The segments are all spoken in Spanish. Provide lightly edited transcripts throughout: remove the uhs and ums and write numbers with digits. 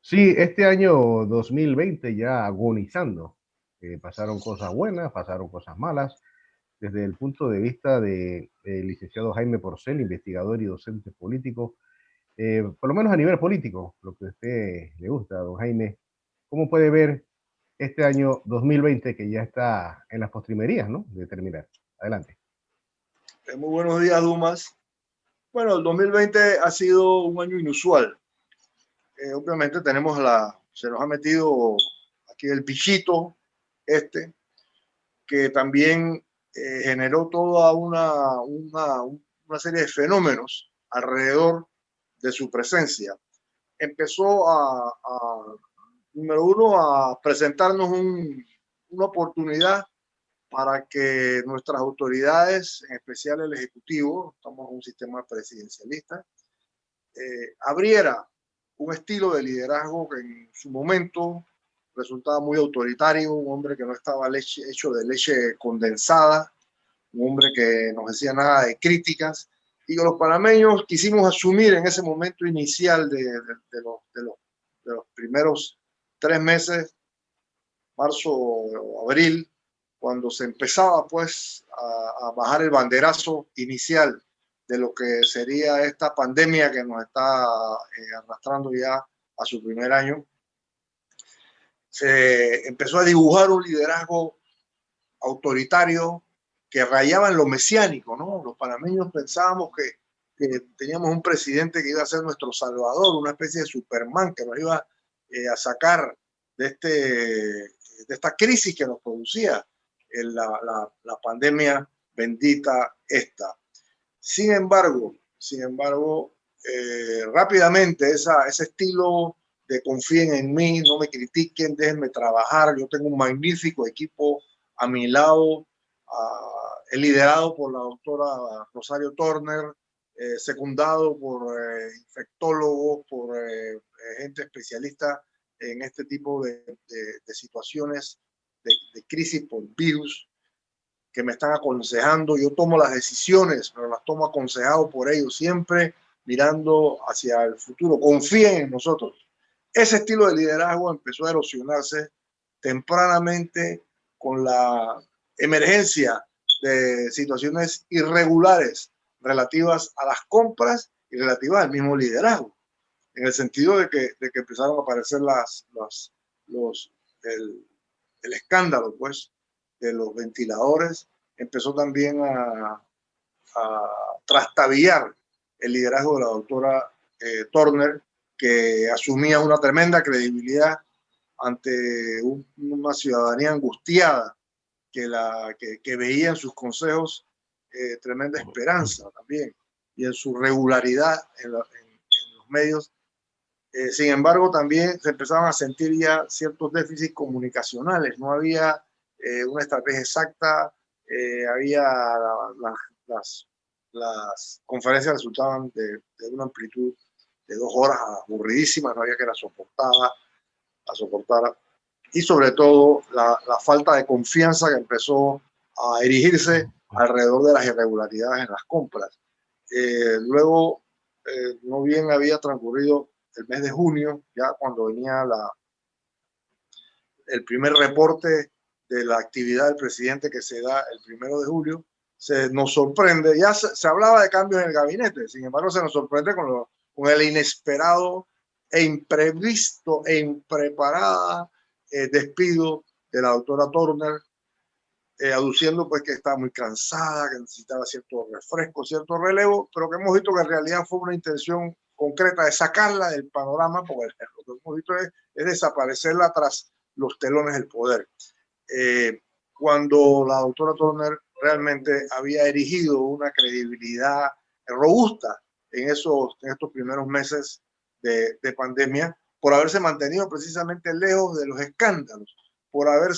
Sí, este año 2020 ya agonizando. Pasaron cosas buenas, pasaron cosas malas. Desde el punto de vista del licenciado Jaime Porcel, investigador y docente político, por lo menos a nivel político, lo que a usted le gusta, don Jaime, ¿cómo puede ver este año 2020 que ya está en las postrimerías, ¿no? De terminar. Adelante. Muy buenos días, Dumas. Bueno, el 2020 ha sido un año inusual. Obviamente se nos ha metido aquí el bichito que también generó toda una serie de fenómenos alrededor de su presencia. Empezó número uno, a presentarnos una oportunidad para que nuestras autoridades, en especial el Ejecutivo, estamos en un sistema presidencialista, abriera un estilo de liderazgo que en su momento resultaba muy autoritario, un hombre que no estaba hecho de leche condensada, un hombre que no decía nada de críticas, y que los panameños quisimos asumir en ese momento inicial de los primeros 3 meses, marzo o abril, cuando se empezaba pues a bajar el banderazo inicial de lo que sería esta pandemia que nos está arrastrando ya a su primer año. Se empezó a dibujar un liderazgo autoritario que rayaba en lo mesiánico, ¿no? Los panameños pensábamos que teníamos un presidente que iba a ser nuestro salvador, una especie de Superman que nos iba a sacar de esta crisis que nos producía la pandemia bendita esta. Sin embargo, rápidamente ese estilo de confíen en mí, no me critiquen, déjenme trabajar, yo tengo un magnífico equipo a mi lado, liderado por la doctora Rosario Turner, secundado por infectólogos, por gente especialista en este tipo de situaciones de crisis por virus, que me están aconsejando. Yo tomo las decisiones, pero las tomo aconsejado por ellos, siempre mirando hacia el futuro. Confíen en nosotros. Ese estilo de liderazgo empezó a erosionarse tempranamente con la emergencia de situaciones irregulares relativas a las compras y relativas al mismo liderazgo, en el sentido de que empezaron a aparecer el escándalo, pues, de los ventiladores. Empezó también a trastabillar el liderazgo de la doctora Turner, que asumía una tremenda credibilidad ante una ciudadanía angustiada que veía en sus consejos tremenda esperanza también, y en su regularidad en los medios. Sin embargo, también se empezaban a sentir ya ciertos déficits comunicacionales. No había una estrategia exacta, había las conferencias resultaban de una amplitud de 2 horas aburridísimas, no había que la soportara. Y sobre todo la falta de confianza que empezó a erigirse alrededor de las irregularidades en las compras. Luego, no bien había transcurrido el mes de junio, ya cuando venía el primer reporte de la actividad del presidente que se da el 1 de julio, nos sorprende. Ya se hablaba de cambios en el gabinete, sin embargo se nos sorprende con el inesperado e imprevisto e impreparada despido de la doctora Turner, aduciendo pues que estaba muy cansada, que necesitaba cierto refresco, cierto relevo, pero que hemos visto que en realidad fue una intención concreta de sacarla del panorama, porque lo que hemos visto es desaparecerla tras los telones del poder. Cuando la doctora Turner realmente había erigido una credibilidad robusta en estos primeros meses de pandemia, por haberse mantenido precisamente lejos de los escándalos, por haber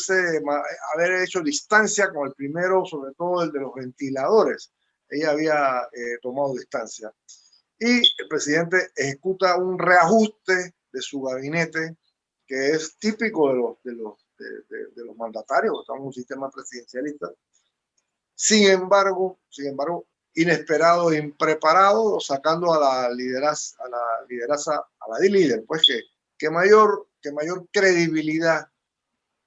hecho distancia con el primero, sobre todo el de los ventiladores. Ella había tomado distancia. Y el presidente ejecuta un reajuste de su gabinete, que es típico de los mandatarios, estamos en un sistema presidencialista. Sin embargo, inesperado e impreparado, sacando a la líder, pues, que que mayor credibilidad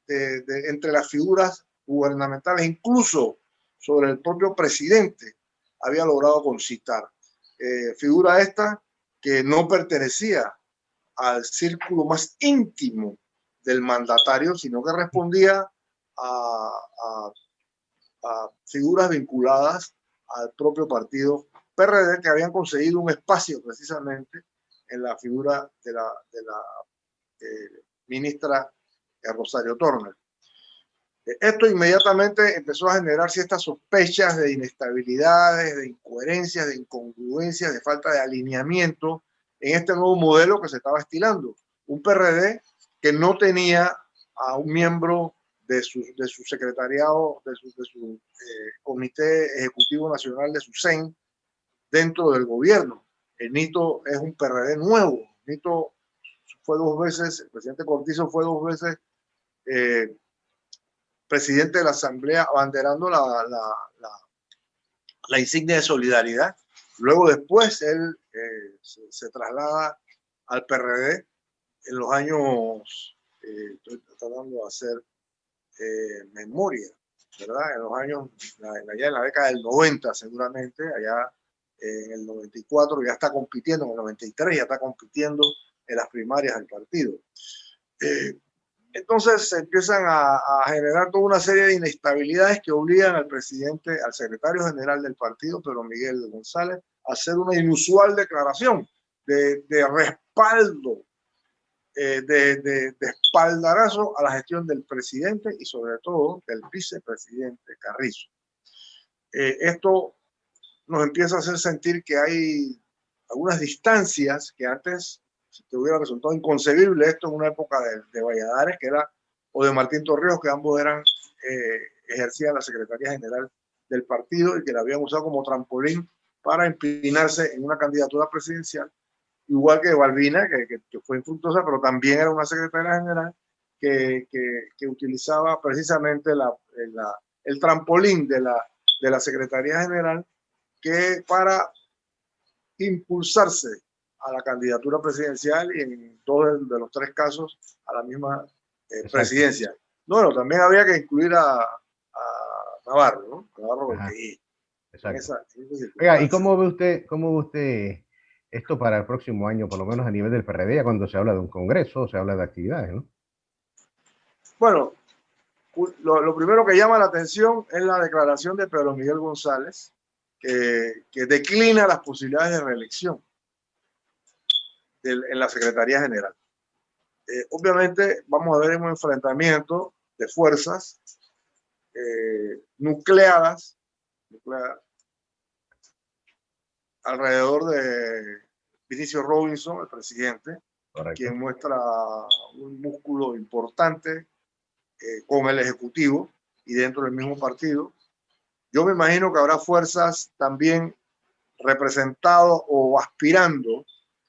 entre las figuras gubernamentales, incluso sobre el propio presidente, había logrado concitar. Figura esta que no pertenecía al círculo más íntimo del mandatario, sino que respondía a figuras vinculadas al propio partido PRD, que habían conseguido un espacio precisamente en la figura de la ministra Rosario Turner. Esto inmediatamente empezó a generar ciertas sospechas de inestabilidades, de incoherencias, de incongruencias, de falta de alineamiento en este nuevo modelo que se estaba estilando. Un PRD que no tenía a un miembro de su secretariado, de su Comité Ejecutivo Nacional, de su CEN, dentro del gobierno. El Nito es un PRD nuevo. Nito fue 2 veces, el presidente Cortizo fue 2 veces presidente de la Asamblea, abanderando la insignia de solidaridad. Luego después él se traslada al PRD en los años, estoy tratando de hacer memoria, ¿verdad? En los años, allá en la década del 90 seguramente, allá en el 94 ya está compitiendo, en el 93 ya está compitiendo en las primarias del partido. Entonces se empiezan a generar toda una serie de inestabilidades que obligan al presidente, al secretario general del partido, Pedro Miguel González, a hacer una inusual declaración de respaldo, de espaldarazo a la gestión del presidente y sobre todo del vicepresidente Carrizo. Esto nos empieza a hacer sentir que hay algunas distancias que antes te hubiera resultado inconcebible esto en una época de Valladares, que era, o de Martín Torrijos, que ambos eran, ejercían la Secretaría General del partido y que la habían usado como trampolín para empinarse en una candidatura presidencial, igual que Balbina, que fue infructuosa, pero también era una secretaria general que utilizaba precisamente el trampolín de la Secretaría General para impulsarse a la candidatura presidencial y en 2 de los 3 casos a la misma presidencia. Bueno, también había que incluir a Navarro, ¿no? Navarro Beltegui. Oiga, ¿y cómo ve usted esto para el próximo año, por lo menos a nivel del PRD, cuando se habla de un congreso, se habla de actividades, ¿no? Bueno, lo primero que llama la atención es la declaración de Pedro Miguel González, que declina las posibilidades de reelección en la Secretaría General. Obviamente vamos a ver un enfrentamiento de fuerzas nucleadas alrededor de Vinicio Robinson, el presidente, correcto, quien muestra un músculo importante con el Ejecutivo y dentro del mismo partido. Yo me imagino que habrá fuerzas también representadas o aspirando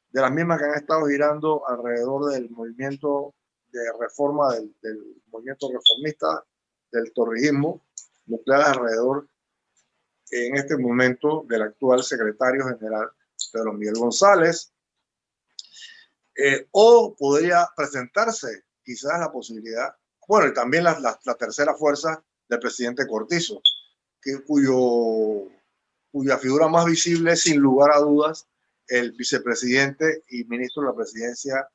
de las mismas que han estado girando alrededor del movimiento de reforma, del movimiento reformista, del torrijismo, nucleares alrededor en este momento del actual secretario general Pedro Miguel González, o podría presentarse quizás la posibilidad, bueno, y también la tercera fuerza del presidente Cortizo, cuya figura más visible es, sin lugar a dudas, el vicepresidente y ministro de la presidencia,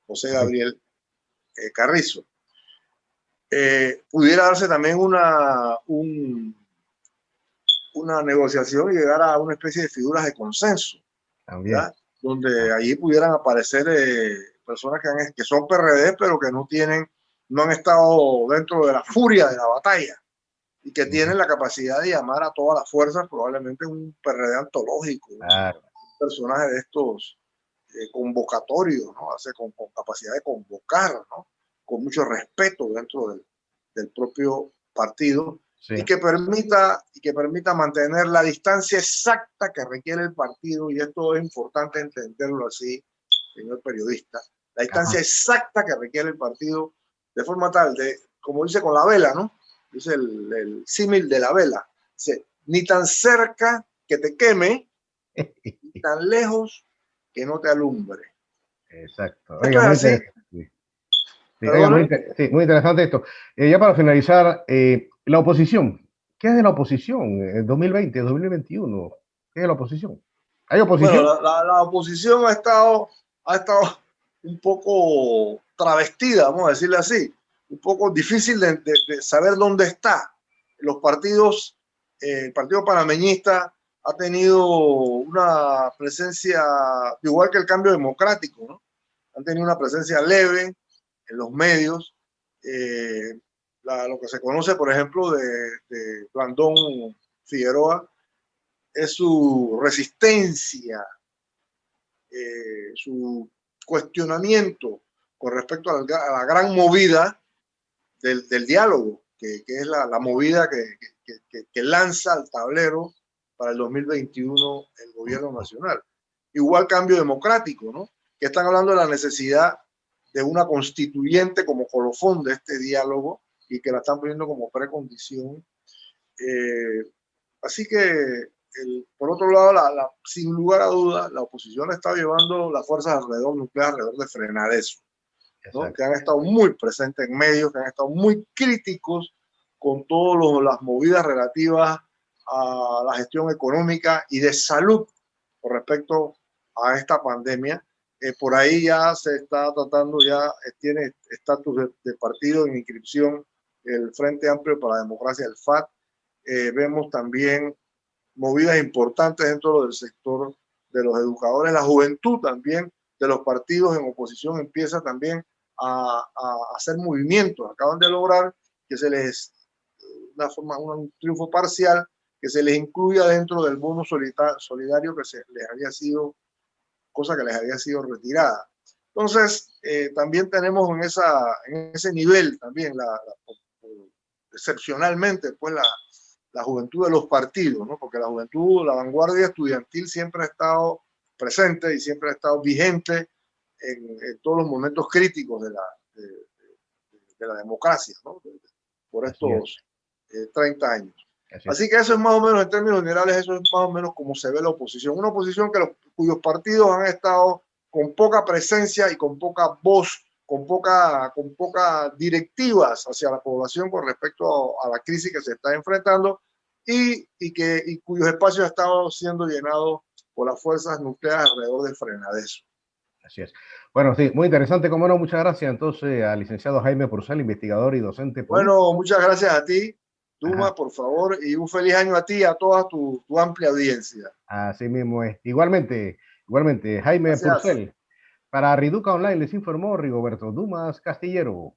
José Gabriel Carrizo. Pudiera darse también una negociación y llegar a una especie de figuras de consenso, donde allí pudieran aparecer personas que son PRD, pero que no han estado dentro de la furia de la batalla y que tienen la capacidad de llamar a todas las fuerzas, probablemente un PRD antológico, un personaje de estos convocatorios, ¿no? Con capacidad de convocar, ¿no? Con mucho respeto dentro del propio partido, sí, y que permita mantener la distancia exacta que requiere el partido, y esto es importante entenderlo así, señor periodista, la distancia exacta que requiere el partido, de forma tal de, como dice con la vela, ¿no? Dice el símil de la vela, dice, ni tan cerca que te queme, ni tan lejos que no te alumbre. Exacto. Esto Oiga, es muy así, interesante. Sí, sí, oiga, perdone. sí, muy interesante esto. Ya para finalizar, la oposición. ¿Qué es de la oposición en 2020, 2021? ¿Qué es de la oposición? ¿Hay Bueno, oposición? la oposición ha estado un poco travestida, vamos a decirle así, un poco difícil de saber dónde está. Los partidos, el Partido Panameñista ha tenido una presencia, igual que el Cambio Democrático, ¿no? Han tenido una presencia leve en los medios. eh, lo que se conoce, por ejemplo, de Blandón Figueroa, es su resistencia, su cuestionamiento con respecto a la gran movida del diálogo, que es la movida que lanza al tablero para el 2021 el gobierno nacional. Igual Cambio Democrático, ¿no? Que están hablando de la necesidad de una constituyente como colofón de este diálogo y que la están poniendo como precondición. Eh, Así que, por otro lado, sin lugar a dudas, la oposición está llevando las fuerzas alrededor nuclear, alrededor de Frenadeso, ¿no? Que Exacto. han estado muy presentes en medios, que han estado muy críticos con todas las movidas relativas a la gestión económica y de salud con respecto a esta pandemia. Por ahí ya se está tratando, ya tiene estatus de partido en inscripción el Frente Amplio para la Democracia, el FAT. Vemos también movidas importantes dentro del sector de los educadores, la juventud también de los partidos en oposición empieza también a hacer movimientos. Acaban de lograr que se les, un triunfo parcial, que se les incluya dentro del bono solidario que se les había sido, cosa que les había sido retirada. Entonces, también tenemos en ese nivel también excepcionalmente pues la juventud de los partidos, ¿no? Porque la juventud, la vanguardia estudiantil siempre ha estado presente y siempre ha estado vigente en todos los momentos críticos de la democracia, ¿no? Por Así es. estos 30 años. Así es. Así que eso es más o menos, en términos generales, eso es más o menos como se ve la oposición. Una oposición cuyos partidos han estado con poca presencia y con poca voz, con poca directivas hacia la población con respecto a la crisis que se está enfrentando y cuyos espacios han estado siendo llenados por las fuerzas nucleares alrededor del Frenadeso. Así es. Bueno, sí, muy interesante, como no, muchas gracias entonces al licenciado Jaime Purcell, investigador y docente político. Bueno, muchas gracias a ti, Ajá, Duma, por favor, y un feliz año a ti y a toda tu amplia audiencia. así mismo es. Igualmente, igualmente, Jaime Gracias. Purcell. Para Riduca Online les informó Rigoberto Dumas Castillero.